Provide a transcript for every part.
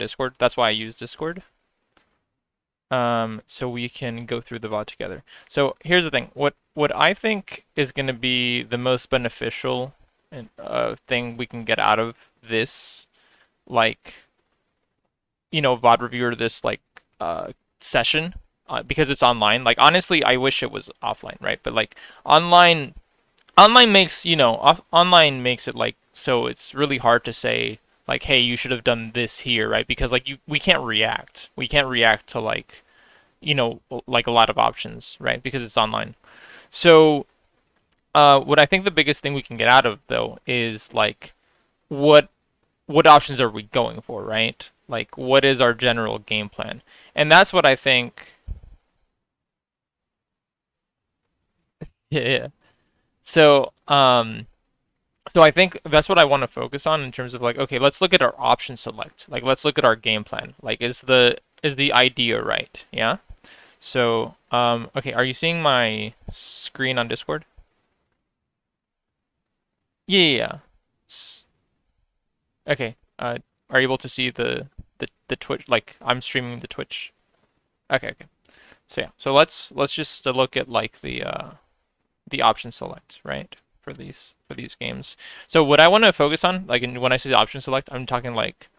Discord. That's why I use Discord. So we can go through the VOD together. So here's the thing. What I think is going to be the most beneficial and thing we can get out of this, like, VOD reviewer, this like session, because it's online. Like honestly, I wish it was offline, right? But like online, online makes online makes it like so it's really hard to say like, hey, you should have done this here, right? Because like we can't react. We can't react to like like a lot of options, right? Because it's online. So, what I think the biggest thing we can get out of though is like, what what options are we going for, right? Like, what is our general game plan? And that's what I think. Yeah, yeah. So, so I think that's what I want to focus on in terms of like, okay, let's look at our option select. Like, let's look at our game plan. Like, is the idea right? Yeah. So, okay, are you seeing my screen on Discord? Yeah, yeah, yeah. Okay. Are you able to see the Twitch? Like, I'm streaming the Twitch. Okay, okay. So yeah. So let's just look at like the option select, right? For these games. So what I want to focus on, like when I say option select, I'm talking like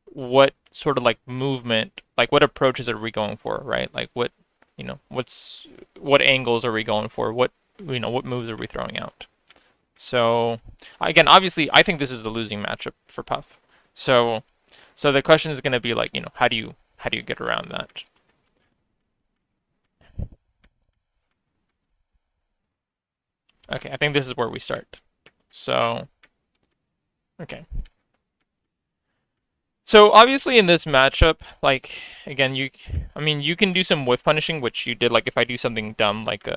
what sort of like movement, like what approaches are we going for, right? Like what angles are we going for? What moves are we throwing out? So again, obviously, I think this is the losing matchup for Puff. So so the question is going to be like, how do you get around that? Okay, I think this is where we start. So okay. So obviously in this matchup, like again, I mean, you can do some whiff punishing, which you did. Like if I do something dumb, like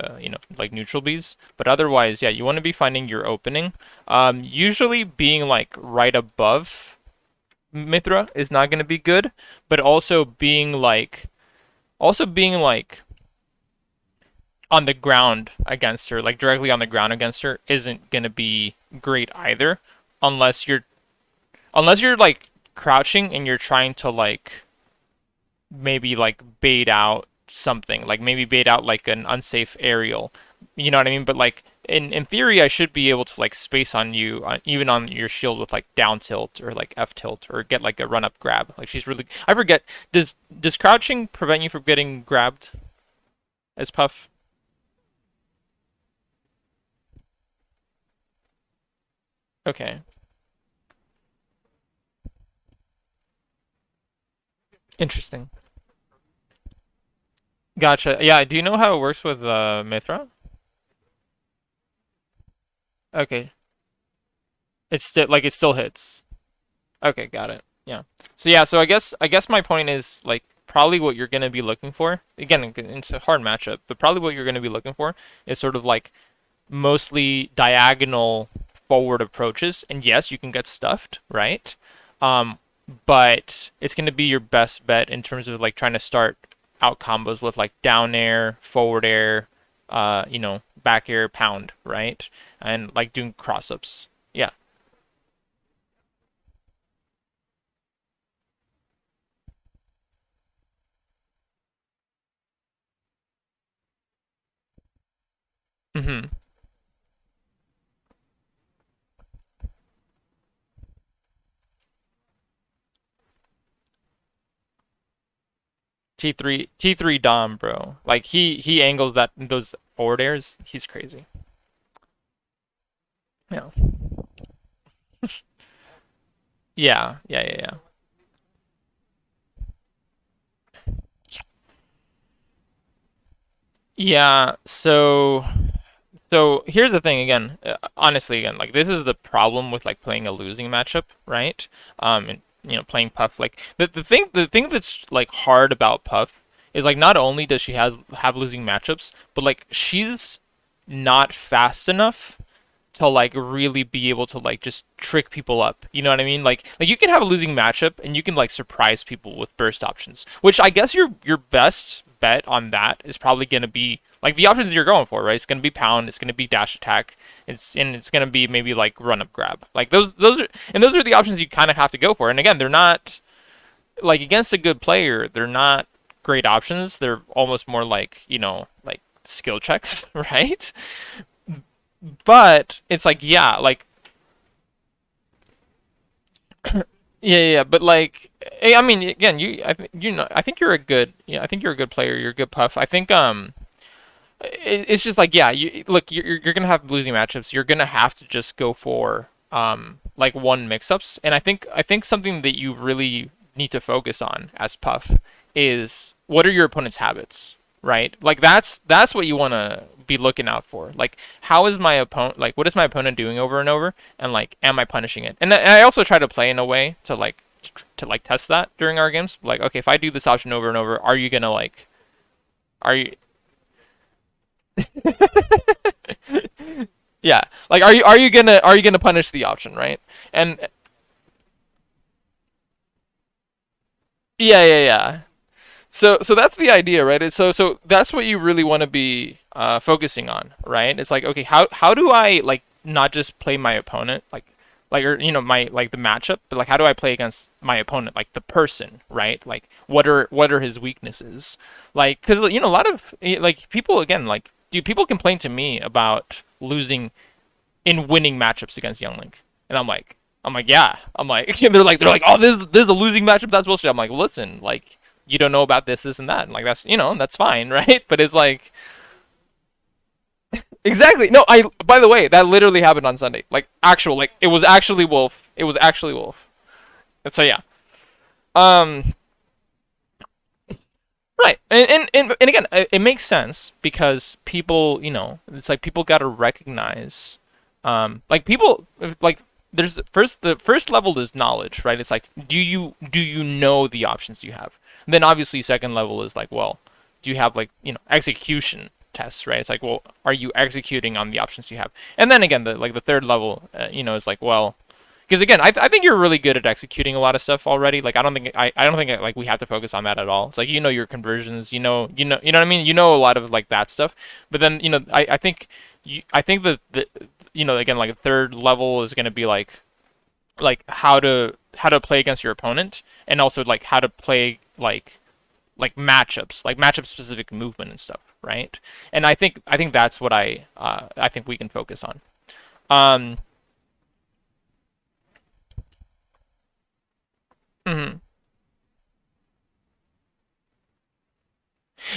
like neutral bees, but otherwise, yeah, you want to be finding your opening. Usually being like right above Mithra is not going to be good, but also being like on the ground against her, like directly on the ground against her, isn't going to be great either, unless you're like crouching and you're trying to like maybe like bait out something, like maybe bait out like an unsafe aerial. You know what I mean? But like in theory, I should be able to like space on you, even on your shield with like down tilt or like F tilt or get like a run up grab. Like she's really. I forget. Does crouching prevent you from getting grabbed as Puff? Okay, interesting. Gotcha. Yeah. Do you know how it works with Mithra? Okay. It's still like it still hits. Okay, got it. Yeah. So yeah, so I guess my point is like probably what you're gonna be looking for. Again, it's a hard matchup, but probably what you're gonna be looking for is sort of like mostly diagonal forward approaches. And yes, you can get stuffed, right? Um, but it's gonna be your best bet in terms of like trying to start out combos with like down air, forward air, back air, pound, right? And like doing cross ups. Yeah. Mm-hmm. T3 Dom, bro. Like he angles that those forward airs. He's crazy. Yeah. Yeah. Yeah. Yeah. Yeah. Yeah. So here's the thing again. Honestly, again, like this is the problem with like playing a losing matchup, right? And playing Puff. Like the thing that's like hard about Puff is like not only does she have losing matchups, but like she's not fast enough to like really be able to like just trick people up. You know what I mean? Like you can have a losing matchup and you can like surprise people with burst options, which I guess your best bet on that is probably going to be like the options you're going for, right? It's going to be pound, it's going to be dash attack, it's going to be maybe like run up grab. Like those are the options you kind of have to go for. And again, they're not like against a good player, they're not great options. They're almost more like, like skill checks, right? But it's like, yeah, like yeah, but like, I mean, again, I think you're a good, I think you're a good player. You're a good puff. I think, it's just like, yeah, look, you're gonna have losing matchups. You're gonna have to just go for like one mix-ups, and I think something that you really need to focus on as puff is what are your opponent's habits, right? Like that's what you want to be looking out for. Like how is my opponent, like what is my opponent doing over and over, and like am I punishing it? And I also try to play in a way to like like test that during our games. Like okay, if I do this option over and over, are you gonna like are you yeah, like are you gonna punish the option, right? And yeah. So that's the idea, right? So that's what you really want to be focusing on, right? It's like okay, how do I like not just play my opponent like or my like the matchup, but like how do I play against my opponent, like the person, right? Like what are his weaknesses? Like because a lot of like people again like dude, people complain to me about losing in winning matchups against Young Link, and I'm like yeah, I'm like they're like oh this is a losing matchup, that's bullshit. I'm like listen, like you don't know about this and that, and like that's that's fine, right? But it's like exactly no, I by the way that literally happened on Sunday, like actual like it was actually Wolf, it was actually Wolf, and so yeah, um right, and again it makes sense because people it's like people got to recognize like people like there's first the first level is knowledge, right? It's like do you know the options you have? And then obviously second level is like, well, do you have like execution tests, right? It's like, well, are you executing on the options you have? And then again, the like the third level, is like, well, because again, I think you're really good at executing a lot of stuff already. Like I don't think like we have to focus on that at all. It's like your conversions, what I mean. You know a lot of like that stuff. But then I think I think the again like third level is going to be like how to play against your opponent, and also like how to play like matchups, like matchup specific movement and stuff, right? And I think that's what I think we can focus on. Um, mhm.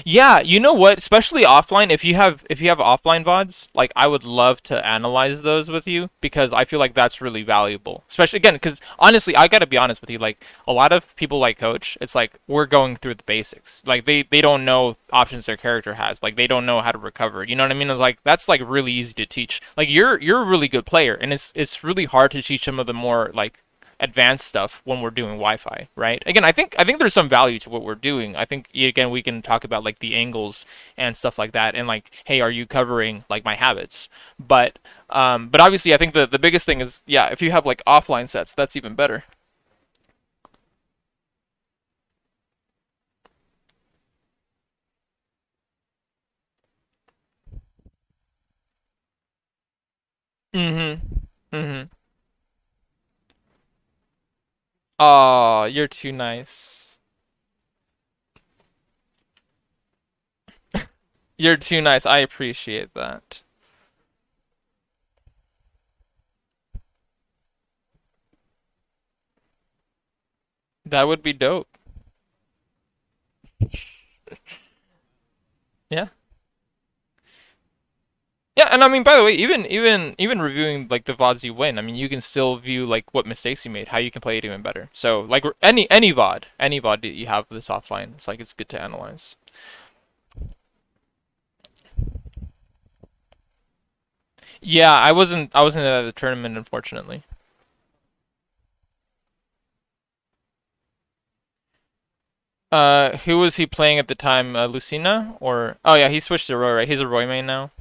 Yeah, you know what? Especially offline, if you have offline VODs, like I would love to analyze those with you because I feel like that's really valuable. Especially again, because honestly, I gotta be honest with you. Like a lot of people like Coach, it's like we're going through the basics. Like they don't know options their character has. Like they don't know how to recover. You know what I mean? Like that's like really easy to teach. Like you're a really good player, and it's really hard to teach some of the more like advanced stuff when we're doing Wi-Fi, right? Again, I think there's some value to what we're doing. I think again we can talk about like the angles and stuff like that, and like, hey, are you covering like my habits? But obviously, I think the biggest thing is yeah, if you have like offline sets, that's even better. Mm-hmm. Mm-hmm. Oh, you're too nice. You're too nice. I appreciate that. That would be dope. Yeah. Yeah, and I mean, by the way, even reviewing like the VODs you win, I mean, you can still view like what mistakes you made, how you can play it even better. So like any VOD that you have this offline, it's like it's good to analyze. Yeah, I wasn't at the tournament unfortunately. Who was he playing at the time? Lucina or oh yeah, he switched to Roy, right? He's a Roy main now.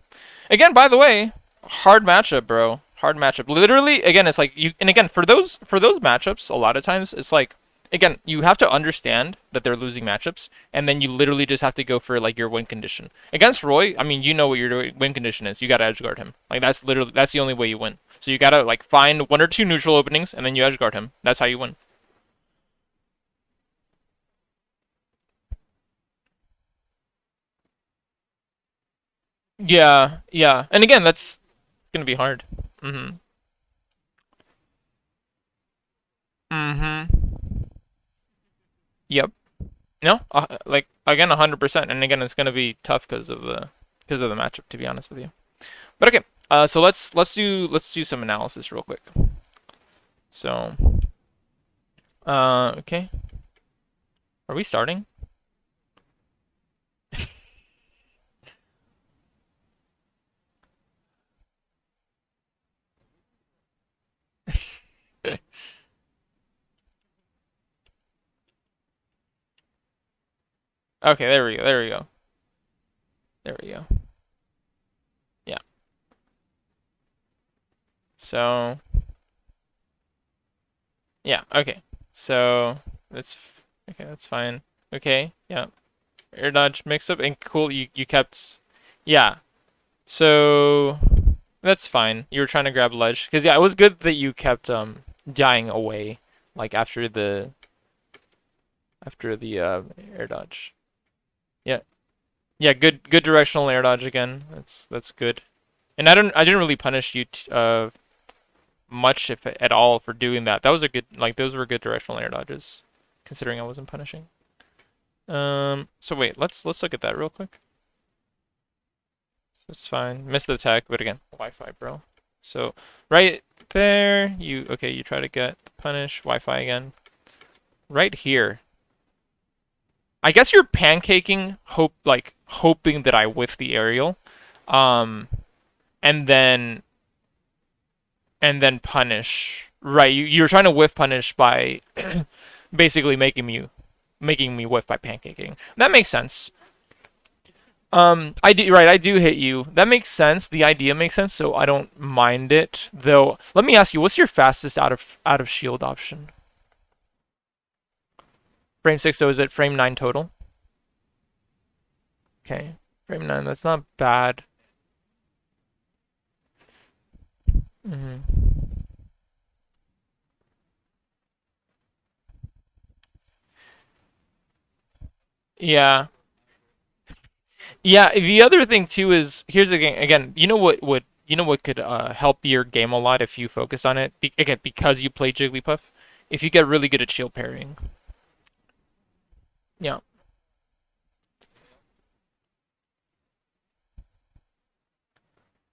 Again, by the way, hard matchup, bro. Hard matchup. Literally, again, it's like you and again for those matchups, a lot of times it's like again, you have to understand that they're losing matchups, and then you literally just have to go for like your win condition. Against Roy, I mean, you know what your win condition is. You gotta edgeguard him. Like that's the only way you win. So you gotta like find one or two neutral openings, and then you edgeguard him. That's how you win. Yeah, yeah. And again, that's gonna be hard. Mm-hmm. Mm-hmm. Yep. No, like again, 100%. And again, it's gonna be tough because of the matchup. To be honest with you. But okay. So let's do some analysis real quick. So, okay. Are we starting? Okay, there we go. There we go. There we go. Yeah. So, yeah. Okay. So that's okay. That's fine. Okay. Yeah. Air dodge mix up and cool. You kept. Yeah. So that's fine. You were trying to grab ledge because yeah, it was good that you kept dying away like after the air dodge. Yeah. Yeah. Good directional air dodge again. That's good. And I didn't really punish you much if at all for doing that. That was a good like those were good directional air dodges, considering I wasn't punishing. So wait, let's look at that real quick. That's fine. Missed the attack, but again, Wi-Fi, bro. So right there, you try to get punish Wi-Fi again. Right here. I guess you're pancaking, hoping that I whiff the aerial, um, and then punish. Right, you're trying to whiff punish by basically making me whiff by pancaking. That makes sense. I do hit you. That makes sense. The idea makes sense, so I don't mind it. Though, let me ask you, what's your fastest out of shield option? Frame 6, so is it frame 9 total? Okay. Frame 9, that's not bad. hmm Yeah. Yeah, the other thing too is here's the thing again, you know what could help your game a lot if you focus on it? Again, because you play Jigglypuff, if you get really good at shield parrying. Yeah.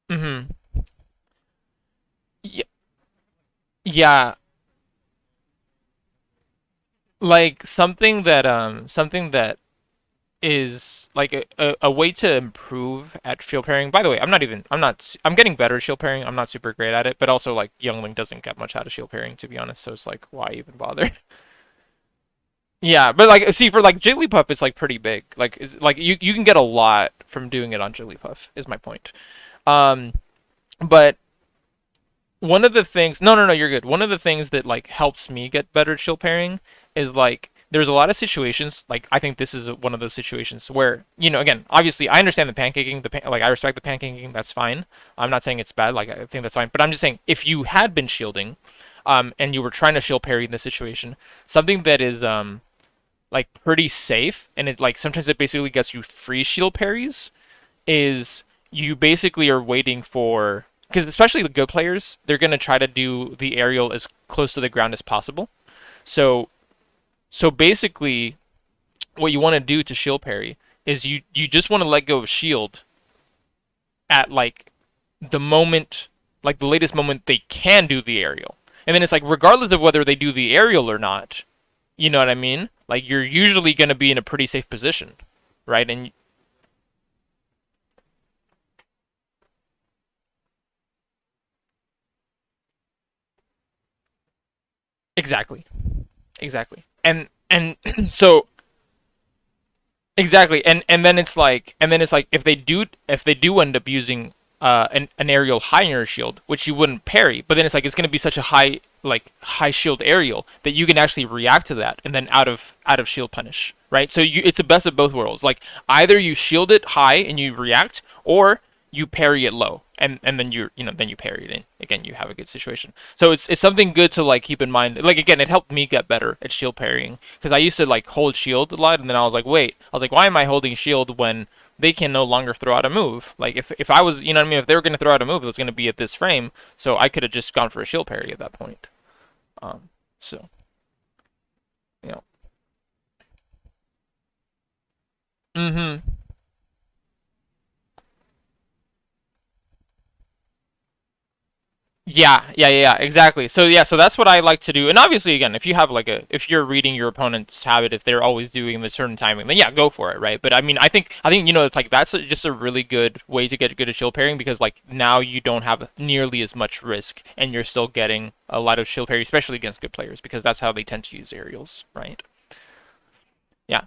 Mhm. Yeah, yeah, like something that is like a way to improve at shield pairing. By the way, I'm getting better at shield pairing. I'm not super great at it, but also like Youngling doesn't get much out of shield pairing to be honest, so it's like why even bother? Yeah, but like see for like Jigglypuff it's like pretty big. Like it's like you can get a lot from doing it on Jigglypuff is my point. Um but one of the things no, you're good. One of the things that like helps me get better at shield pairing is like there's a lot of situations like I think this is one of those situations where again obviously I understand the pancaking like I respect the pancaking, that's fine. I'm not saying it's bad, like I think that's fine, but I'm just saying if you had been shielding and you were trying to shield parry in this situation, something that is like pretty safe and it like sometimes it basically gets you free shield parries is you basically are waiting for because especially the good players they're going to try to do the aerial as close to the ground as possible. So so basically what you want to do to shield parry is you just want to let go of shield at like the moment, like the latest moment they can do the aerial, and then it's like regardless of whether they do the aerial or not, you know what I mean, like you're usually going to be in a pretty safe position, right? And exactly, exactly. And so exactly, and then it's like if they do end up using an aerial high in your shield, which you wouldn't parry, but then it's like it's gonna be such a high shield aerial that you can actually react to that and then out of shield punish, right? So it's the best of both worlds. Like either you shield it high and you react, or you parry it low and then then you parry it in. Again, you have a good situation. So it's something good to like keep in mind. Like again, it helped me get better at shield parrying because I used to like hold shield a lot and then I was like, why am I holding shield when they can no longer throw out a move. Like if I was, you know what I mean, if they were going to throw out a move, it was going to be at this frame, so I could have just gone for a shield parry at that point. Um, so you know, mm-hmm. Yeah, exactly. So yeah, so that's what I like to do. And obviously, again, if you have like if you're reading your opponent's habit, if they're always doing the certain timing, then yeah, go for it, right? But I mean, I think it's like that's just a really good way to get good at shield pairing because like now you don't have nearly as much risk, and you're still getting a lot of shield parry, especially against good players, because that's how they tend to use aerials, right? Yeah,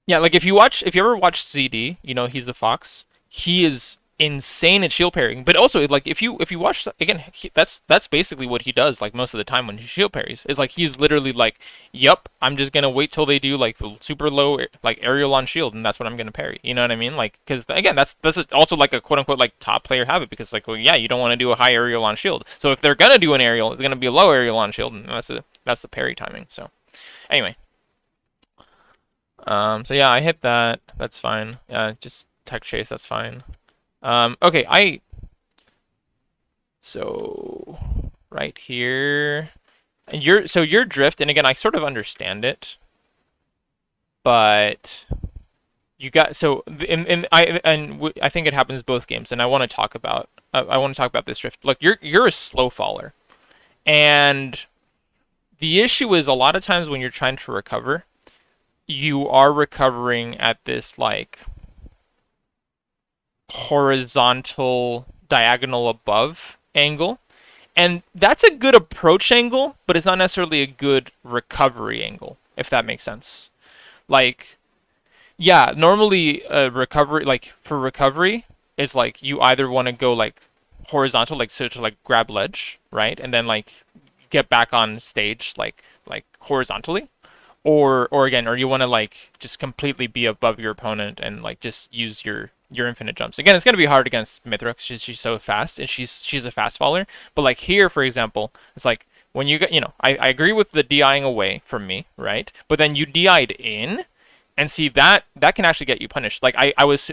yeah, like if you ever watch CD, he's the fox. He is insane at shield parrying, but also like if you watch again, that's basically what he does like most of the time when he shield parries. Is like he's literally like, "Yep, I'm just gonna wait till they do like the super low like aerial on shield, and that's what I'm gonna parry." You know what I mean? Like because again, that's also like a quote unquote like top player habit because like well yeah, you don't want to do a high aerial on shield. So if they're gonna do an aerial, it's gonna be a low aerial on shield, and that's the parry timing. So anyway. So yeah, I hit that. That's fine. Just tech chase. That's fine. Okay. So right here, and your drift, and again, I sort of understand it, but you got so I think it happens both games, and I want to talk about this drift. Look, you're a slow faller, and the issue is a lot of times when you're trying to recover, you are recovering at this like horizontal diagonal above angle. And that's a good approach angle, but it's not necessarily a good recovery angle, if that makes sense. Like, yeah, normally recovery, like for recovery, is like you either want to go like horizontal, like so to like grab ledge, right, and then like get back on stage like horizontally, or you want to like just completely be above your opponent and like just use your infinite jumps. Again, it's gonna be hard against Mithra because she's so fast and she's a fast faller. But like here, for example, it's like when you get I agree with the DIing away from me, right? But then you DI'd in, and see that can actually get you punished. Like I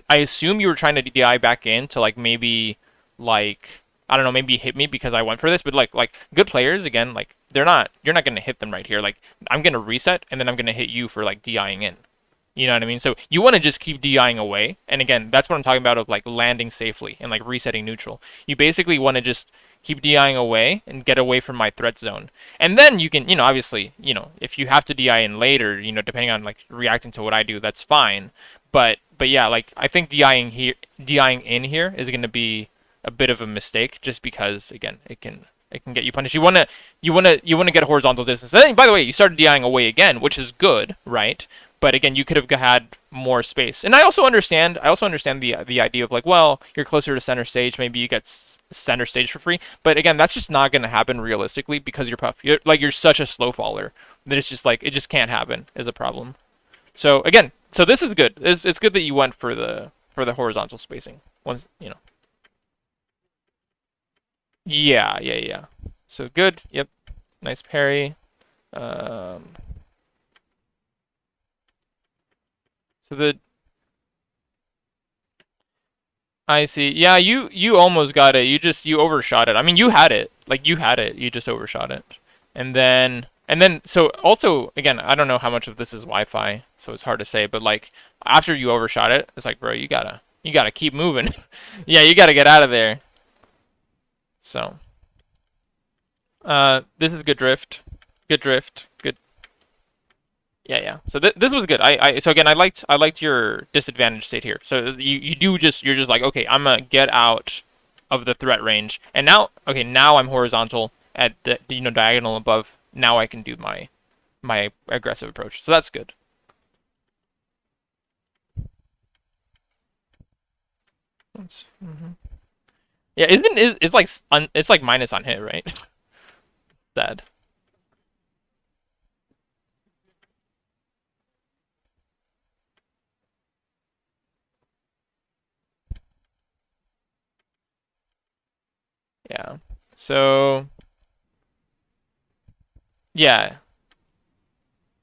assume you were trying to DI back in to like maybe like I don't know, maybe hit me because I went for this, but like good players again, like you're not gonna hit them right here. Like I'm gonna reset and then I'm gonna hit you for like DIing in. You know what I mean? So you want to just keep DIing away. And again, that's what I'm talking about of like landing safely and like resetting neutral. You basically want to just keep DIing away and get away from my threat zone. And then you can, obviously, if you have to DI in later, depending on like reacting to what I do, that's fine. But yeah, like I think DIing in here is going to be a bit of a mistake just because again, it can get you punished. You want to get a horizontal distance. And then, by the way, you started DIing away again, which is good, right? But again, you could have had more space. And I also understand the idea of like, well, you're closer to center stage, maybe you get center stage for free. But again, that's just not going to happen realistically because you're puff. You're such a slow faller that it's just like it just can't happen is a problem. So again, so this is good. It's good that you went for the horizontal spacing. Once. Yeah. So good. Yep. Nice parry. Um, so the I see. Yeah, you almost got it. You overshot it. I mean, you had it. Like you had it. You just overshot it. And then so also again, I don't know how much of this is Wi-Fi, so it's hard to say, but like after you overshot it, it's like, bro, you gotta keep moving. Yeah, you gotta get out of there. So, this is good drift. Good drift. Good. Yeah. So this was good. So again, I liked your disadvantage state here. So you're just like, okay, I'm gonna get out of the threat range, and now okay, now I'm horizontal at the diagonal above. Now I can do my aggressive approach. So that's good. Yeah, isn't is it's like it's like minus on hit, right? Sad. Yeah. So yeah,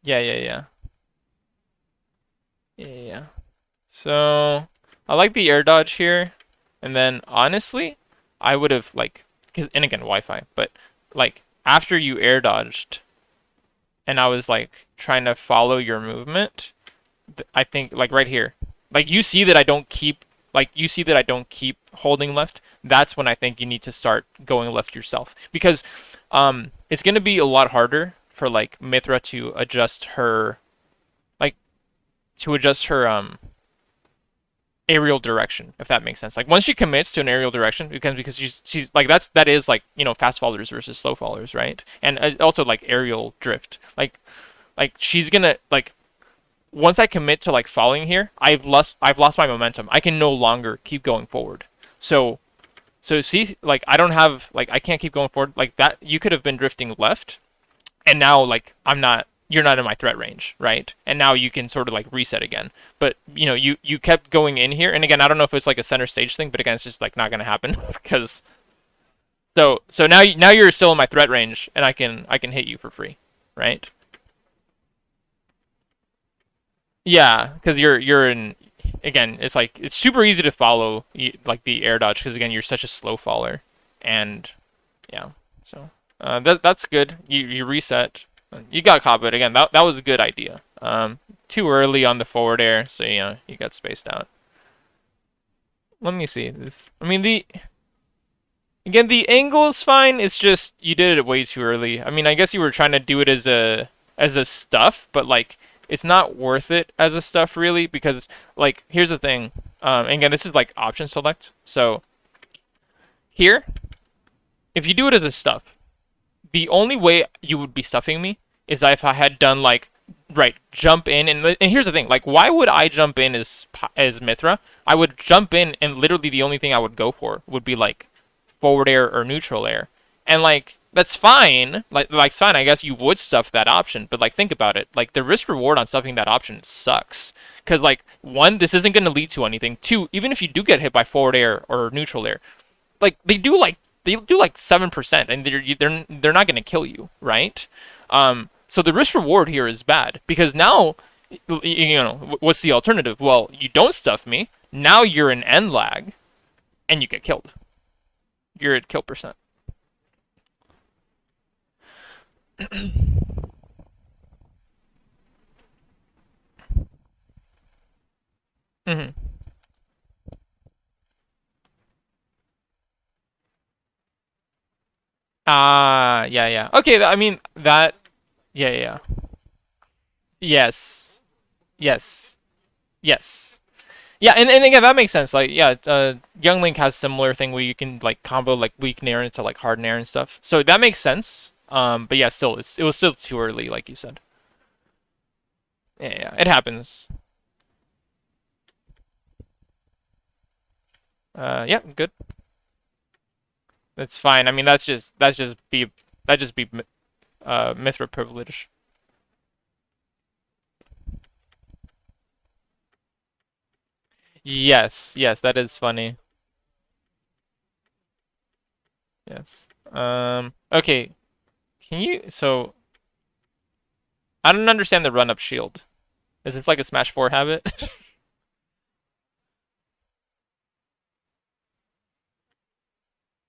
yeah. So I like the air dodge here, and then honestly, I would have like, cause, and again Wi-Fi, but like after you air dodged, and I was like trying to follow your movement, I think like right here, like you see that I don't keep holding left. That's when I think you need to start going left yourself because it's gonna be a lot harder for like Mithra to adjust her like to adjust her aerial direction, if that makes sense. Like once she commits to an aerial direction, because she's like that is like fast followers versus slow followers, right? And also like aerial drift. Like she's gonna like once I commit to like following here, I've lost my momentum. I can no longer keep going forward. So see like I don't have like I can't keep going forward like that. You could have been drifting left, and now like I'm not. You're not in my threat range, right? And now you can sort of like reset again. But you kept going in here, and again, I don't know if it's like a center stage thing, but again, it's just like not gonna happen because now you're still in my threat range, and I can hit you for free, right? Yeah, because you're in again. It's like it's super easy to follow like the air dodge because again you're such a slow faller, and yeah, so that's good. You reset. You got caught, but again that was a good idea. Too early on the forward air, so you got spaced out. Let me see this. I mean the angle is fine. It's just you did it way too early. I mean I guess you were trying to do it as a stuff, but like it's not worth it as a stuff really because like here's the thing. Again this is like option select. So here, if you do it as a stuff, the only way you would be stuffing me is if I had done like right jump in and here's the thing like why would I jump in as Mithra? I would jump in and literally the only thing I would go for would be like forward air or neutral air. And like that's fine. Like it's fine. I guess you would stuff that option, but like think about it. Like the risk reward on stuffing that option sucks. Cuz like one, this isn't going to lead to anything. Two, even if you do get hit by forward air or neutral air, like they do like 7% and they're not going to kill you, right? So the risk reward here is bad because now what's the alternative? Well, you don't stuff me. Now you're in end lag and you get killed. You're at kill percent. Mhm. Ah, yeah, yeah. Okay, I mean that. Yeah, yeah. Yeah. Yes, yes, yes. Yeah, and again that makes sense. Like, yeah, Young Link has similar thing where you can like combo like weak nair into like hard nair and stuff. So that makes sense. But yeah, still, it was still too early, like you said. Yeah, yeah, it happens. Yeah, good. That's fine. I mean, that's just be Mithra privilege. Yes, yes, that is funny. Yes. Okay. Can you? So I don't understand the run up shield. Is this like a Smash 4 habit?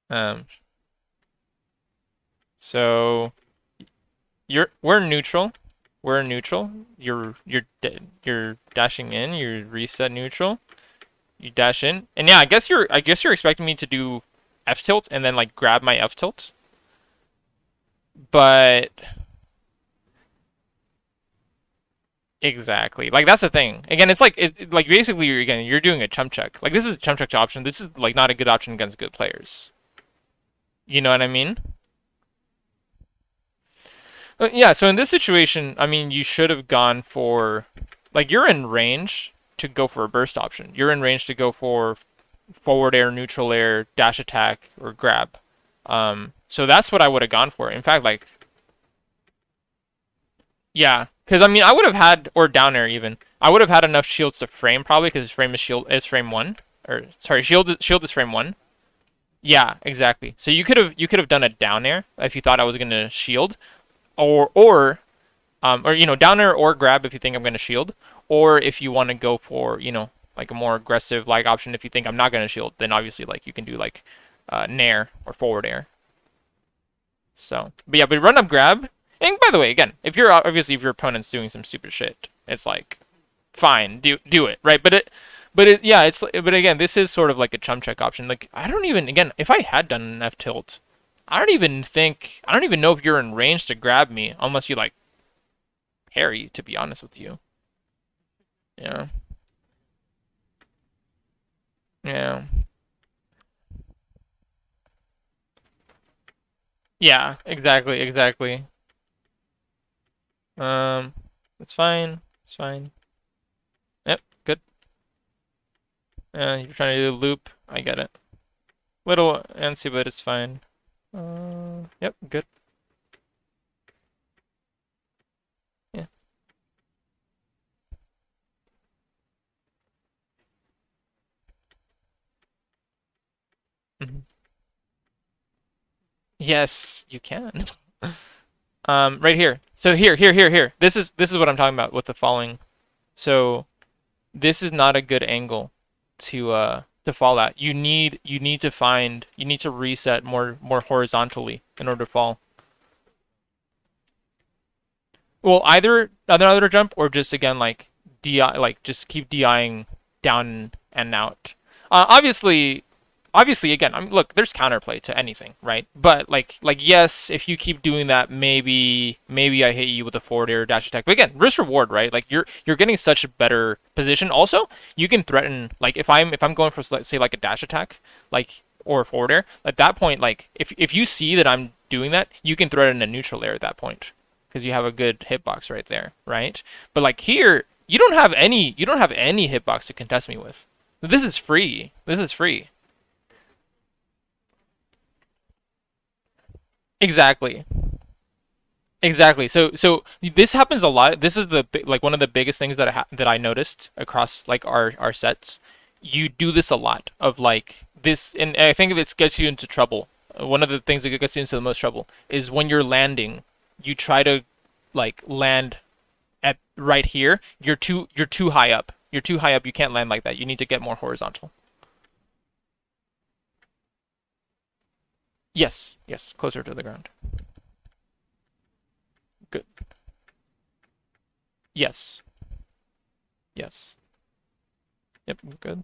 um. So we're neutral. We're neutral. You're dashing in. You're reset neutral. You dash in, and yeah, I guess you're expecting me to do F tilt and then like grab my F tilt, but exactly like that's the thing. Again, it's like basically you're doing a chump check. Like this is a chump check option. This is like not a good option against good players. You know what I mean? Yeah. So in this situation, I mean, you should have gone for like you're in range to go for a burst option. You're in range to go for forward air, neutral air, dash attack, or grab. So that's what I would have gone for. In fact, like yeah, because I mean, I would have had or down air even. I would have had enough shields to frame probably because frame is frame one or sorry shield is frame one. Yeah, exactly. So you could have done a down air if you thought I was gonna shield or down air or grab if you think I'm gonna shield or if you want to go for like a more aggressive like option. If you think I'm not gonna shield, then obviously like you can do like nair or forward air. So, but yeah, but run up grab. And by the way, again, if you're obviously if your opponent's doing some stupid shit, it's like fine, do it, right? Yeah, it's but again, this is sort of like a chump check option. Like I don't even again, if I had done an F tilt, I don't even know if you're in range to grab me unless you like parry. To be honest with you, yeah, yeah, yeah, exactly, exactly. Um, it's fine, it's fine. Yep, good. You're trying to do the loop. I get it. Little antsy, but it's fine. Yep, good. Yeah. Mhm. Yes, you can. Right here. So here. This is what I'm talking about with the falling. So this is not a good angle to fall at. You need to reset more horizontally in order to fall. Well, either another jump or just again like DI like just keep DIing down and out. Obviously, again, look, there's counterplay to anything, right? But yes, if you keep doing that, maybe I hit you with a forward air dash attack. But again, risk reward, right? Like you're getting such a better position. Also, you can threaten like if I'm going for let's say like a dash attack, like or a forward air. At that point, like if you see that I'm doing that, you can threaten a neutral air at that point because you have a good hitbox right there, right? But like here, you don't have any hitbox to contest me with. This is free. This is free. Exactly. Exactly. So this happens a lot. This is like one of the biggest things that I noticed across like our sets. You do this a lot of like this, and I think this gets you into trouble. One of the things that gets you into the most trouble is when you're landing, you try to like land at right here. You're too high up. You're too high up. You can't land like that. You need to get more horizontal. Yes. Yes. Closer to the ground. Good. Yes. Yes. Yep. Good.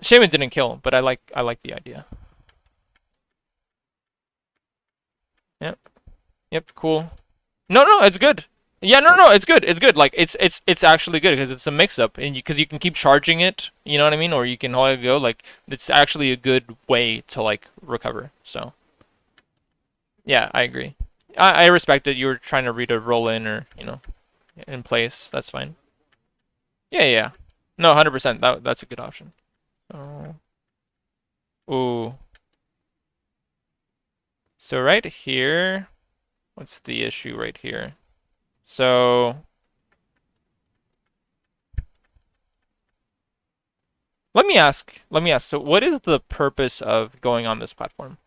Shaman didn't kill, but I like the idea. Yep. Yep. Cool. No, it's good. Yeah, no, it's good. It's good. Like it's actually good because it's a mix up, and because you can keep charging it. You know what I mean? Or you can let it go. Like it's actually a good way to like recover. So yeah, I agree. I respect that you were trying to read a roll in or in place. That's fine. Yeah. No, 100%. That's a good option. Oh. Ooh. So right here, what's the issue right here? So let me ask. So what is the purpose of going on this platform?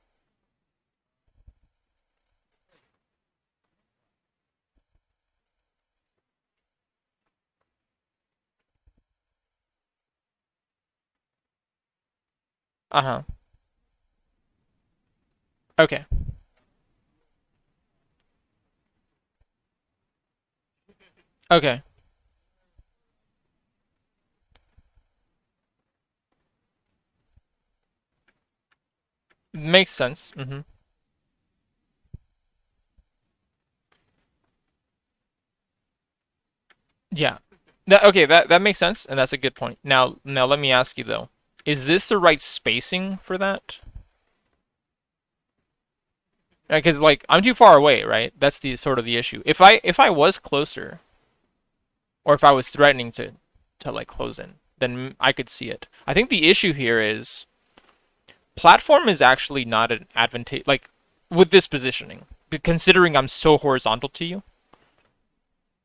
Uh-huh. Okay. Okay. Makes sense. Yeah. Okay, that makes sense, and that's a good point. Now let me ask you though, is this the right spacing for that? Because like I'm too far away, right? That's the sort of the issue. If I was closer, or if I was threatening to like close in, then I could see it. I think the issue here is platform is actually not an advantage like with this positioning. Considering I'm so horizontal to you,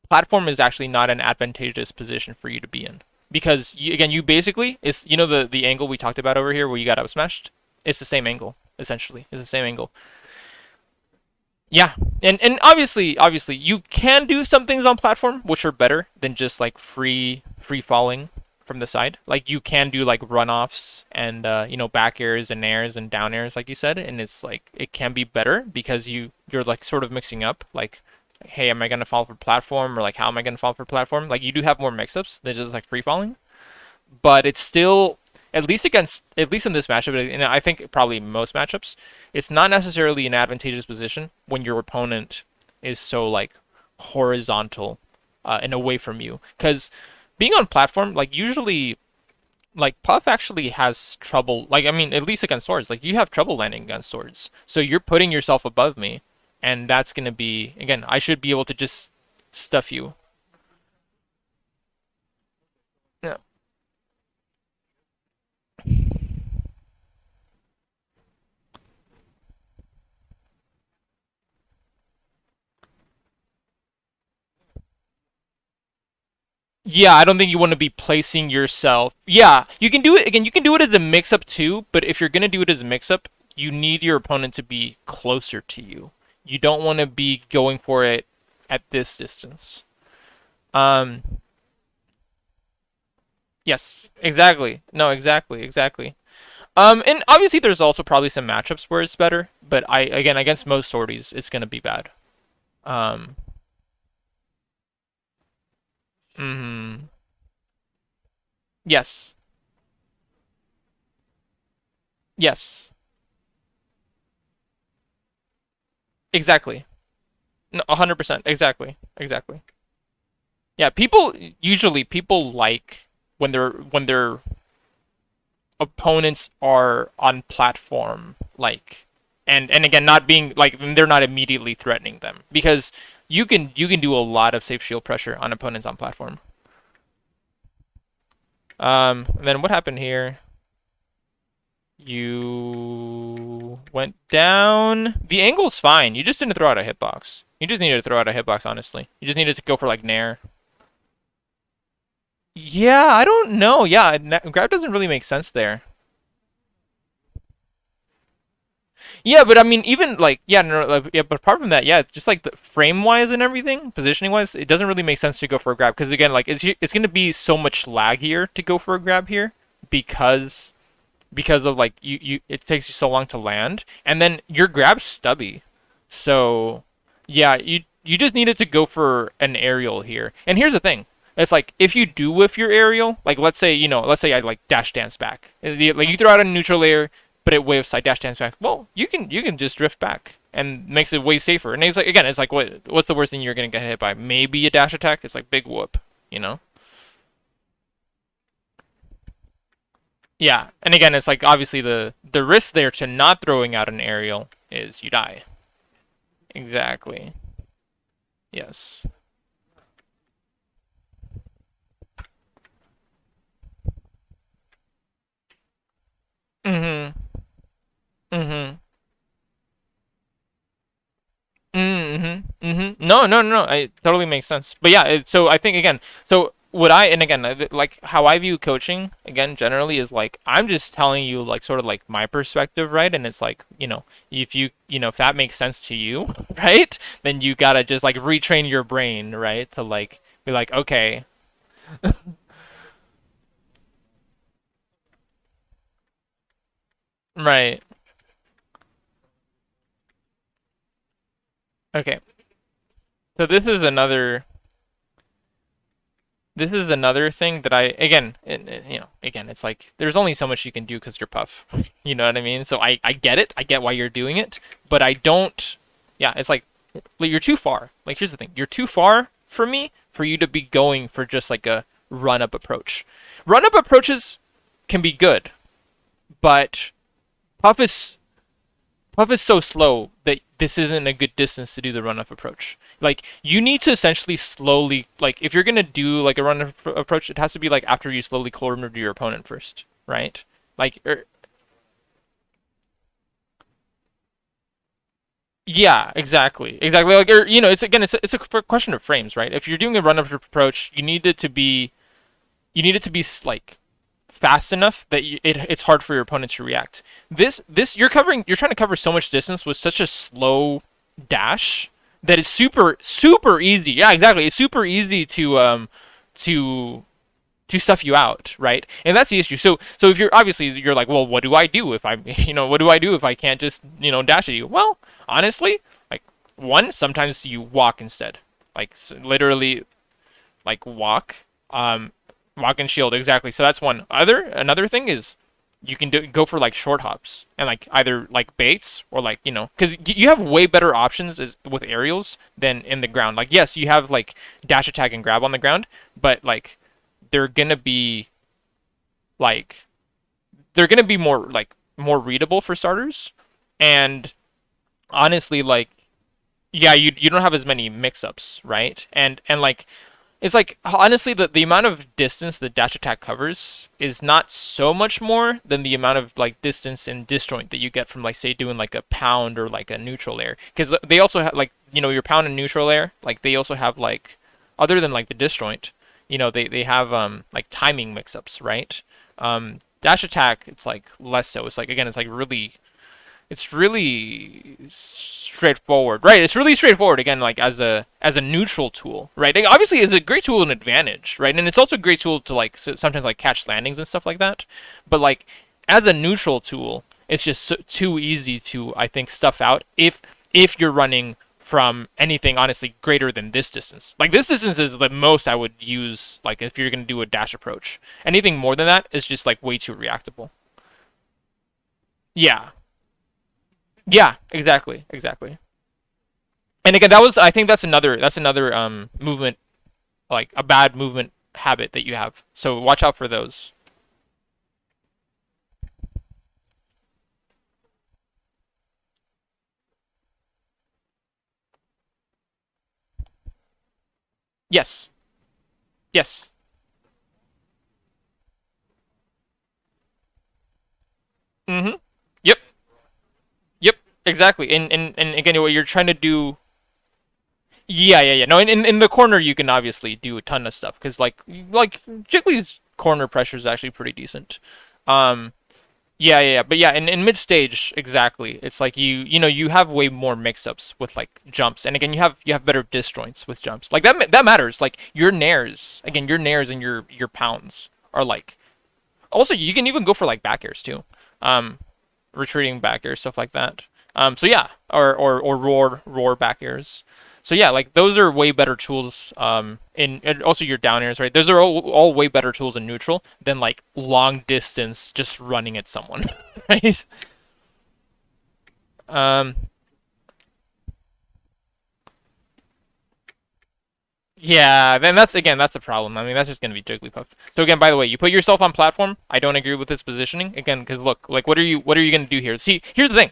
platform is actually not an advantageous position for you to be in because again, you basically is the angle we talked about over here where you got up smashed. It's the same angle essentially. It's the same angle. Yeah, and obviously you can do some things on platform which are better than just like free falling from the side. Like you can do like runoffs and back airs and airs and down airs like you said, and it's like it can be better because you're like sort of mixing up like, hey, am I gonna fall for platform or like how am I gonna fall for platform? Like you do have more mix-ups than just like free falling, but it's still at least in this matchup, and I think probably most matchups, it's not necessarily an advantageous position when your opponent is so like horizontal and away from you. Because being on platform, like usually, like Puff actually has trouble. Like I mean, at least against swords, like you have trouble landing against swords. So you're putting yourself above me, and that's gonna be again. I should be able to just stuff you. Yeah. Yeah, I don't think you want to be placing yourself. Yeah, you can do it again. You can do it as a mix up too, but if you're gonna do it as a mix up, you need your opponent to be closer to you. You don't want to be going for it at this distance. Um, yes, exactly. No, exactly. And obviously there's also probably some matchups where it's better, but I again against most sorties, it's gonna be bad. Um, mm, yes, yes, exactly. No, 100%, exactly. Yeah, people like when their opponents are on platform like and again not being like they're not immediately threatening them because you can do a lot of safe shield pressure on opponents on platform. And then what happened here? You went down. The angle's fine. You just didn't throw out a hitbox. You just needed to throw out a hitbox, honestly. You just needed to go for like nair. Yeah, I don't know. Yeah, grab doesn't really make sense there. Yeah, but I mean, even like, yeah, no, like, yeah, but apart from that, yeah, just like the frame wise and everything, positioning wise, it doesn't really make sense to go for a grab because again, like it's gonna be so much laggier to go for a grab here because of like you it takes you so long to land, and then your grab's stubby, so yeah, you just needed to go for an aerial here. And here's the thing. It's like if you do whiff your aerial, like let's say I like dash dance back, like you throw out a neutral layer, but it whiffs. I dash dance back. Well, you can just drift back and makes it way safer. And it's like again, it's like what's the worst thing you're gonna get hit by? Maybe a dash attack. It's like big whoop, you know? Yeah, and again, it's like obviously the risk there to not throwing out an aerial is you die. Exactly. Yes. Mhm. Mhm. Mhm. Mhm. No. It totally makes sense. But yeah, so I think again, so what I and again, like how I view coaching again generally is like I'm just telling you like sort of like my perspective, right? And it's like if if that makes sense to you, right? Then you gotta just like retrain your brain, right? To like be like, okay, right, okay. So this is another thing that I again again it's like there's only so much you can do because you're Puff, you know what I mean? So I get it, I get why you're doing it, but I don't. Yeah, it's like you're too far. Like here's the thing, you're too far for me for you to be going for just like a run up approach. Run up approaches can be good, but Puff is Puff is so slow that this isn't a good distance to do the run up approach. Like you need to essentially slowly like if you're gonna do like a run up approach, it has to be like after you slowly corner your opponent first, right? Like yeah, exactly. Like it's again it's a question of frames, right? If you're doing a run up approach, you need it to be like fast enough that it's hard for your opponent to react. This you're trying to cover so much distance with such a slow dash that is super easy. Yeah, exactly. It's super easy to to stuff you out, right? And that's the issue. So if you're obviously you're like, well, what do I do if I what do I do if I can't just dash at you? Well, honestly, like one, sometimes you walk instead, like literally like walk, walk and shield exactly. So that's one. Another thing is you can go for like short hops and like either like baits or like because you have way better options with aerials than in the ground. Like yes, you have like dash attack and grab on the ground, but like they're gonna be like they're gonna be more readable for starters, and honestly like yeah you don't have as many mix-ups, right? And like it's like honestly the amount of distance the dash attack covers is not so much more than the amount of like distance and disjoint that you get from like say doing like a pound or like a neutral air, because they also have like your pound and neutral air, like they also have like other than like the disjoint, they have like timing mix-ups, right? Dash attack, it's like less so. It's like again, it's really straightforward, right? It's really straightforward again, like as a neutral tool, right? Like, obviously, it's a great tool and advantage, right? And it's also a great tool to like sometimes like catch landings and stuff like that. But like as a neutral tool, it's just too easy to I think stuff out if you're running from anything honestly greater than this distance. Like this distance is the most I would use like if you're gonna do a dash approach. Anything more than that is just like way too reactable. Yeah. Yeah, exactly. And again, I think that's another movement, like a bad movement habit that you have. So watch out for those. Yes. Yes. Mhm. Yep. Yep. Exactly. And again, what you're trying to do. Yeah. No, in the corner you can obviously do a ton of stuff because like Jiggly's corner pressure is actually pretty decent. Um, yeah. But yeah, in mid stage, exactly. It's like you have way more mix-ups with like jumps, and again you have better disjoints with jumps. Like that matters. Like your nairs and your pounds are like. Also, you can even go for like back airs too. Um, Retreating back airs, stuff like that. So yeah, or roar back airs. So yeah, like those are way better tools. And also your down airs, right? Those are all way better tools in neutral than like long distance just running at someone, right? Um, yeah, then that's the problem. I mean, that's just gonna be Jigglypuff. So again, by the way, you put yourself on platform. I don't agree with its positioning again, because look, like, what are you gonna do here? See, here's the thing.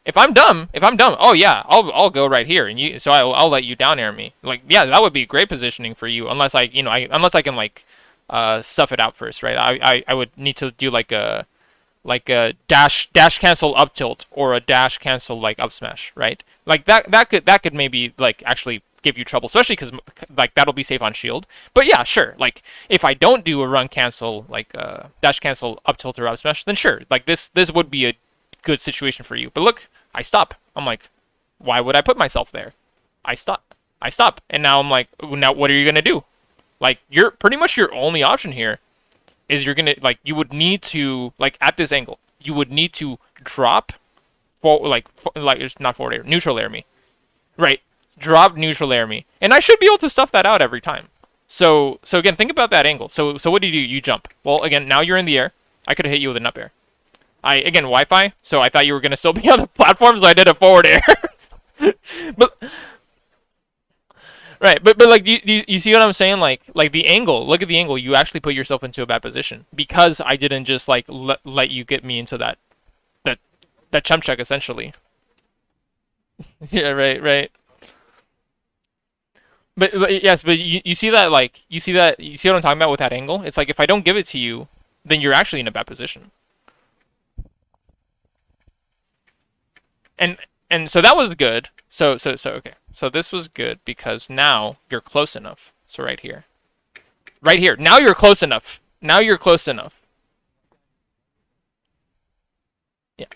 If I'm dumb, oh yeah, I'll go right here, and so I'll let you down air me. Like, yeah, that would be great positioning for you, unless unless I can like, stuff it out first, right? I would need to do like a dash cancel up tilt or a dash cancel like up smash, right? Like that could maybe like actually give you trouble, especially because like that'll be safe on shield. But yeah, sure. Like if I don't do a run cancel like dash cancel up tilt or up smash, then sure. Like this would be a good situation for you. But look, I stop. I'm like, why would I put myself there? I stop. I stop. And now I'm like, now what are you gonna do? Like you're pretty much your only option here is you're gonna like you would need to like at this angle you would need to drop for like it's not forward air neutral air me, right? Drop neutral air me, and I should be able to stuff that out every time. So again, think about that angle. So what do? You jump. Well, again, now you're in the air. I could have hit you with an up air. I again Wi-Fi, so I thought you were gonna still be on the platform, so I did a forward air. but Right, but like you see what I'm saying? Like the angle. Look at the angle. You actually put yourself into a bad position because I didn't just like let you get me into that that chump check essentially. Yeah, right. But yes, but you see that like you see what I'm talking about with that angle? It's like if I don't give it to you, then you're actually in a bad position. And and so that was good. So okay. So this was good because now you're close enough. So right here. Right here. Now you're close enough. Now you're close enough. Yeah.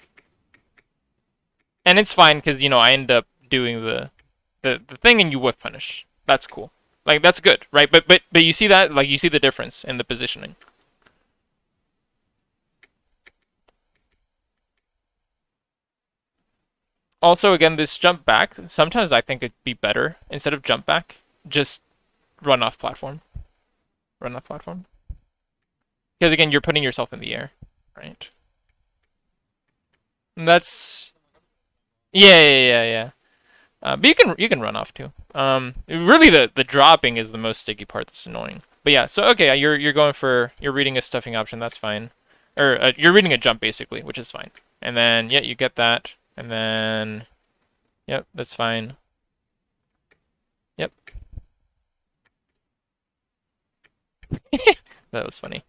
And it's fine because I end up doing the thing and you whiff punish. That's cool. Like that's good, right? But you see that, like you see the difference in the positioning. Also, again, this jump back, sometimes I think it'd be better instead of jump back, just run off platform. Run off platform. Because again, you're putting yourself in the air, right? And that's yeah. But you can run off too. Really the dropping is the most sticky part that's annoying. But yeah, so okay, you're going for you're reading a stuffing option. That's fine, or you're reading a jump basically, which is fine. And then yeah, you get that, and then yep, that's fine. Yep, that was funny.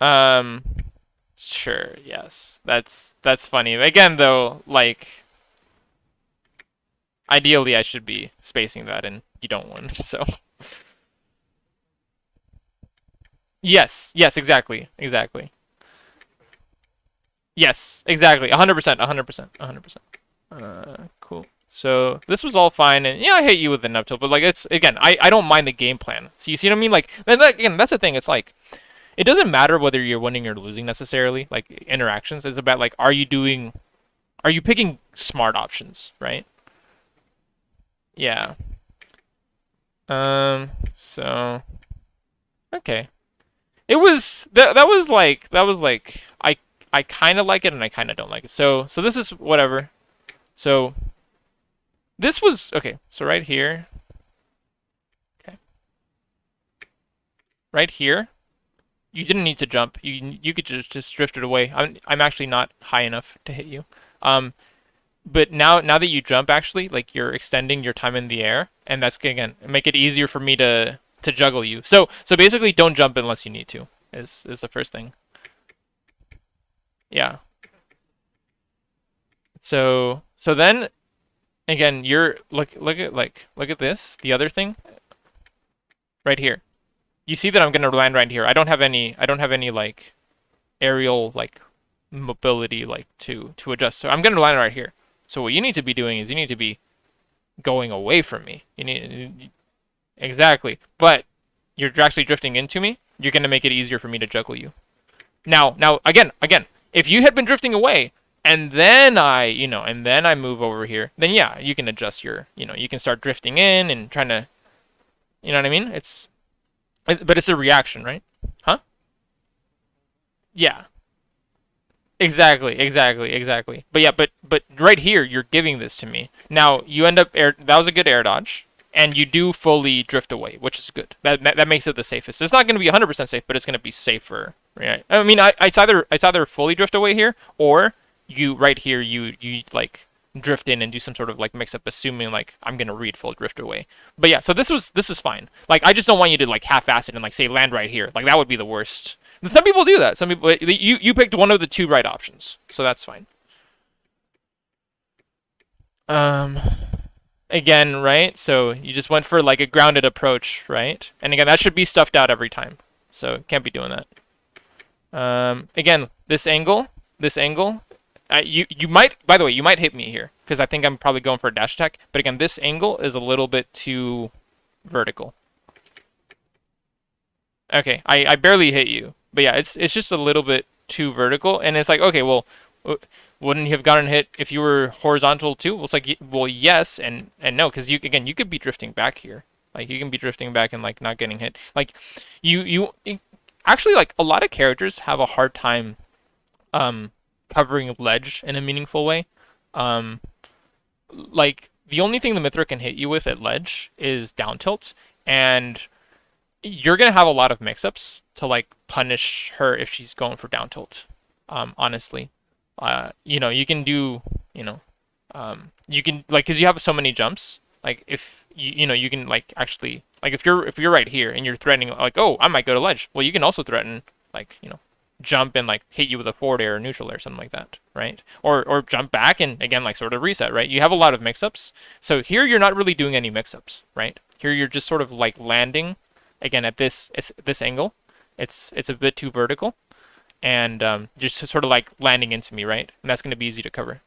Um, sure, yes, that's funny. Again, though, like ideally, I should be spacing that, and you don't want. So yes, exactly. Yes, exactly. 100%, 100%, 100%. Cool. So this was all fine, and yeah, I hate you with the nub tilt, but like it's again, I don't mind the game plan. So you see what I mean? Like, and that, again, that's the thing. It's like it doesn't matter whether you're winning or losing necessarily. Like interactions, it's about like are you picking smart options, right? Yeah. So okay. It was that was like I kind of like it and I kind of don't like it. So this is whatever. So this was okay. So right here, okay, right here, you didn't need to jump. You could just drift it away. I'm actually not high enough to hit you. Um, but now that you jump, actually, like you're extending your time in the air, and that's again make it easier for me to juggle you. So basically, don't jump unless you need to. Is the first thing. Yeah. So then again, you're look at this. The other thing right here. You see that I'm gonna land right here. I don't have any like aerial like mobility like to adjust. So I'm gonna land right here. So what you need to be doing is you need to be going away from me. You need exactly. But you're actually drifting into me. You're gonna make it easier for me to juggle you. Now again, if you had been drifting away and then and then I move over here, then yeah, you can adjust your, you can start drifting in and trying to, you know what I mean? But it's a reaction, right? Huh? Yeah. Exactly. But yeah, but right here you're giving this to me. Now you end up air. That was a good air dodge, and you do fully drift away, which is good. That makes it the safest. It's not going to be 100% safe, but it's going to be safer, right? I mean, it's either fully drift away here, or you right here you like drift in and do some sort of like mix up, assuming like I'm gonna read full drift away. But yeah, so this is fine. Like I just don't want you to like half-ass it and like say land right here. Like that would be the worst. Some people do that. Some people you picked one of the two right options, so that's fine. Um, again, right? So you just went for like a grounded approach, right? And again, that should be stuffed out every time. So can't be doing that. Again, this angle. You might, by the way, you might hit me here because I think I'm probably going for a dash attack. But again, this angle is a little bit too vertical. Okay, I barely hit you, but yeah, it's just a little bit too vertical, and it's like okay, well, wouldn't you have gotten hit if you were horizontal too? Well, it's like well, yes and no, because you could be drifting back here, like you can be drifting back and like not getting hit. Like actually like a lot of characters have a hard time um covering ledge in a meaningful way. Um, like the only thing the Mithra can hit you with at ledge is down tilt, and you're gonna have a lot of mix-ups to like punish her if she's going for down tilt. Honestly, you can do, you can like because you have so many jumps. Like if you can like actually like if you're right here and you're threatening like oh I might go to ledge. Well, you can also threaten like jump and like hit you with a forward air or neutral air, something like that, right? Or jump back and again like sort of reset, right? You have a lot of mix-ups. So here you're not really doing any mix-ups, right? Here you're just sort of like landing again at this angle, it's a bit too vertical and just sort of like landing into me, right? And that's going to be easy to cover.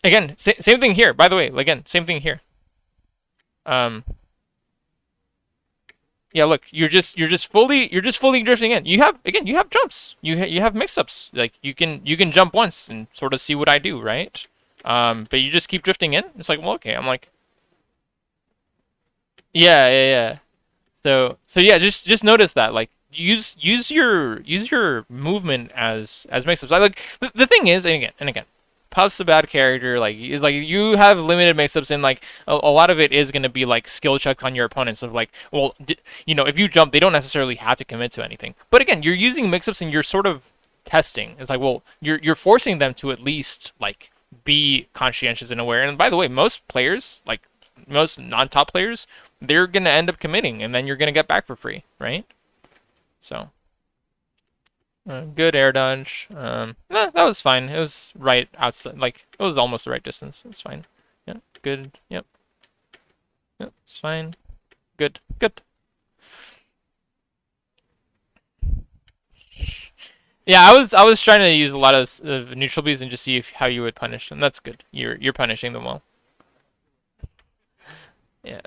Again, same thing here. By the way, again, same thing here. Um, yeah, look, you're just fully drifting in. You have jumps. You have mix-ups. Like you can jump once and sort of see what I do, right? But you just keep drifting in. It's like, well, okay. I'm like, yeah, yeah, yeah. So yeah, just notice that. Like use your movement as mix-ups. Like the thing is, and again, Puff's a bad character. Like is like you have limited mix-ups, and like a lot of it is gonna be like skill checks on your opponents. Of like, well, if you jump, they don't necessarily have to commit to anything. But again, you're using mix-ups, and you're sort of testing. It's like, well, you're forcing them to at least like be conscientious and aware. And by the way, most players, like most non-top players, they're gonna end up committing, and then you're gonna get back for free, right? So good air dodge. That was fine. It was right outside, like it was almost the right distance. It's fine. Yeah, good. Yep, yep, it's fine. Good, good. Yeah, I was trying to use a lot of neutral bees and just see how you would punish them. That's good. You're punishing them well. Yeah.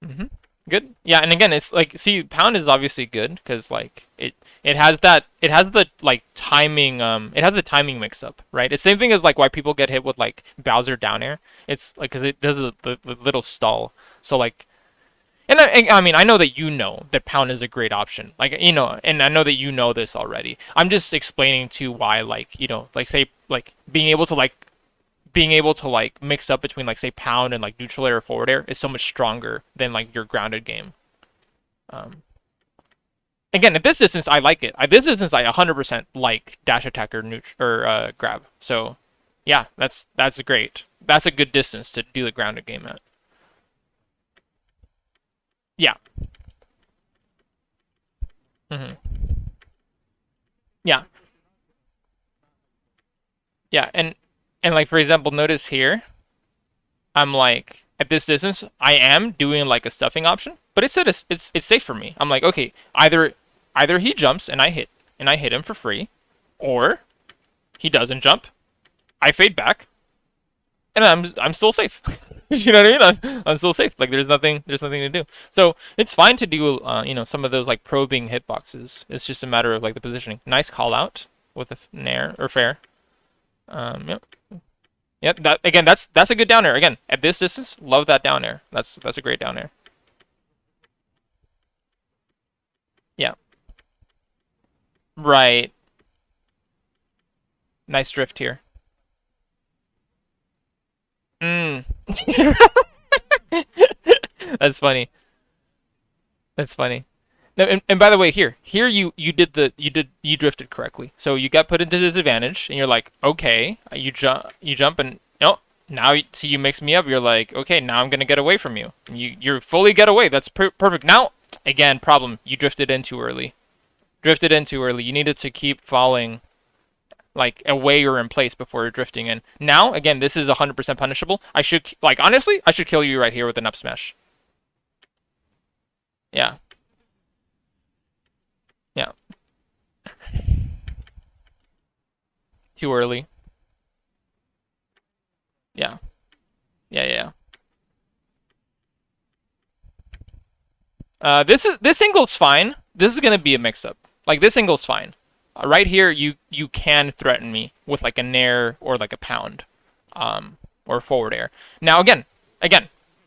hmm Good. Yeah, and again, it's like see, pound is obviously good because like it has the like timing it has the timing mix up, right? It's the same thing as like why people get hit with like Bowser down air. It's like because it does the little stall. So like and I mean I know that you know that pound is a great option. Like and I know that you know this already. I'm just explaining to why like like say like being able to like mix up between like say pound and like neutral air or forward air is so much stronger than like your grounded game. Um, Again, at this distance, I like it. At this distance, I 100% like dash attack or grab. So, yeah, that's great. That's a good distance to do the grounded game at. Yeah. hmm Yeah. Yeah. And like for example, notice here, I'm like at this distance, I am doing like a stuffing option, but it's safe for me. I'm like, okay, either he jumps and I hit him for free, or he doesn't jump, I fade back, and I'm still safe. You know what I mean? I'm still safe. Like there's nothing to do. So it's fine to do some of those like probing hitboxes. It's just a matter of like the positioning. Nice call out with a nair or fair. Yep. Yep. That again. That's a good down air. Again, at this distance, love that down air. That's a great down air. Yeah. Right. Nice drift here. Mm. That's funny. That's funny. No, and by the way, here you drifted correctly. So you got put into disadvantage, and you're like, okay, you jump, and no, now see you mix me up. You're like, okay, now I'm gonna get away from you. And you fully get away. That's perfect. Now, again, problem. You drifted in too early. Drifted in too early. You needed to keep falling like away or in place before you're drifting in. Now, again, this is 100% punishable. I should like honestly, I should kill you right here with an up smash. Yeah, yeah, too early. Yeah, yeah, yeah. Yeah. This angle's fine. This is gonna be a mix-up. Like this angle's fine. Right here, you can threaten me with like a nair or like a pound, or forward air. Now again,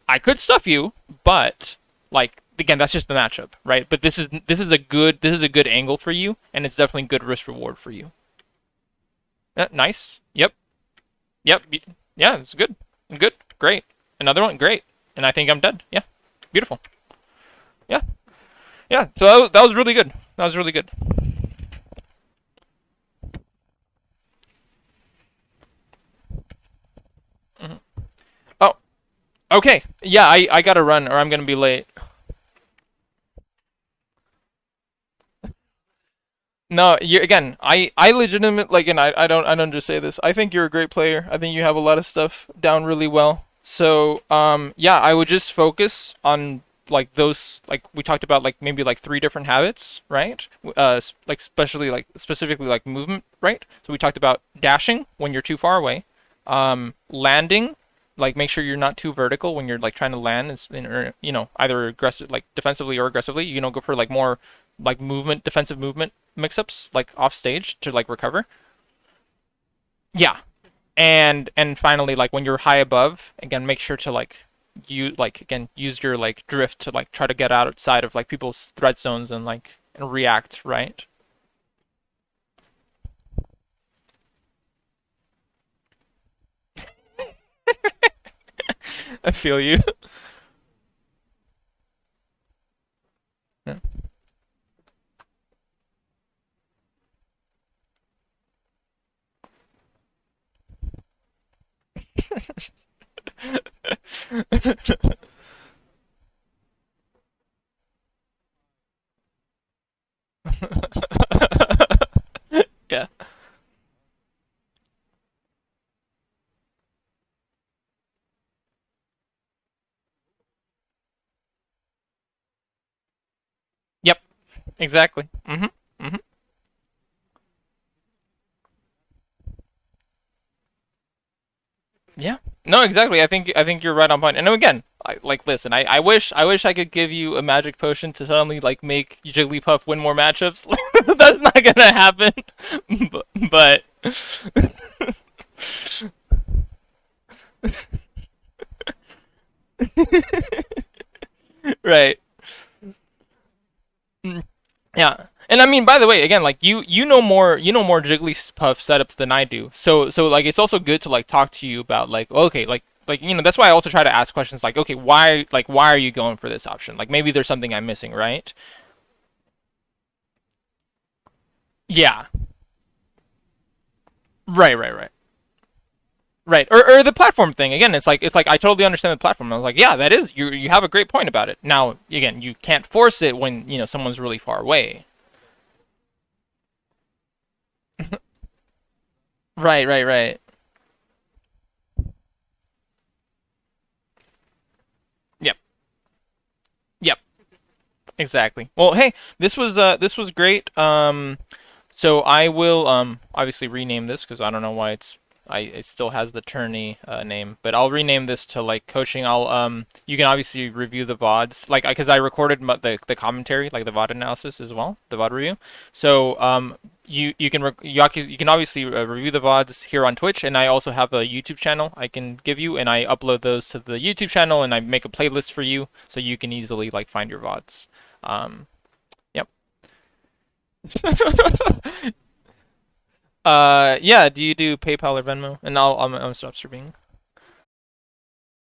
I could stuff you, but like again, that's just the matchup, right? But this is a good angle for you, and it's definitely good risk reward for you. Nice. Yep. Yep. Yeah, it's good. Good. Great. Another one. Great. And I think I'm dead. Yeah. Beautiful. Yeah. Yeah. So that was really good. That was really good. Mhm. Oh, okay. Yeah, I gotta run or I'm gonna be late. No, you again. I legitimate like, and I don't just say this. I think you're a great player. I think you have a lot of stuff down really well. So, yeah, I would just focus on like those, like we talked about, like maybe like three different habits, right? Like especially like specifically like movement, right? So we talked about dashing when you're too far away, landing, like make sure you're not too vertical when you're like trying to land, or, either aggressive, like defensively or aggressively. Go for like more like movement, defensive movement mix-ups, like off stage to like recover. Yeah, and finally, like when you're high above, again make sure to like you like again use your like drift to like try to get outside of like people's threat zones and like and react, right? I feel you. Yeah. Yep, exactly. Mhm. Yeah. No, exactly. I think you're right on point. And again, like listen, I wish I could give you a magic potion to suddenly like make Jigglypuff win more matchups. That's not gonna happen. but right. Yeah. And I mean, by the way, again, like you know more Jigglypuff setups than I do. So like it's also good to like talk to you about like okay, like that's why I also try to ask questions like okay, why are you going for this option? Like maybe there's something I'm missing, right? Yeah. Right. Right. Or the platform thing. Again, it's like I totally understand the platform. I was like, yeah, that is you have a great point about it. Now, again, you can't force it when, someone's really far away. Right. Yep. Yep. Exactly. Well, hey, this was great. So I will obviously rename this because I don't know why it still has the tourney name, but I'll rename this to like coaching. I'll you can obviously review the VODs like because I recorded the commentary, like the VOD analysis as well, the VOD review. So you can obviously review the VODs here on Twitch, and I also have a YouTube channel I can give you, and I upload those to the YouTube channel, and I make a playlist for you so you can easily like find your VODs. Um, yep. Yeah. Do you do PayPal or Venmo? And I'm stop streaming.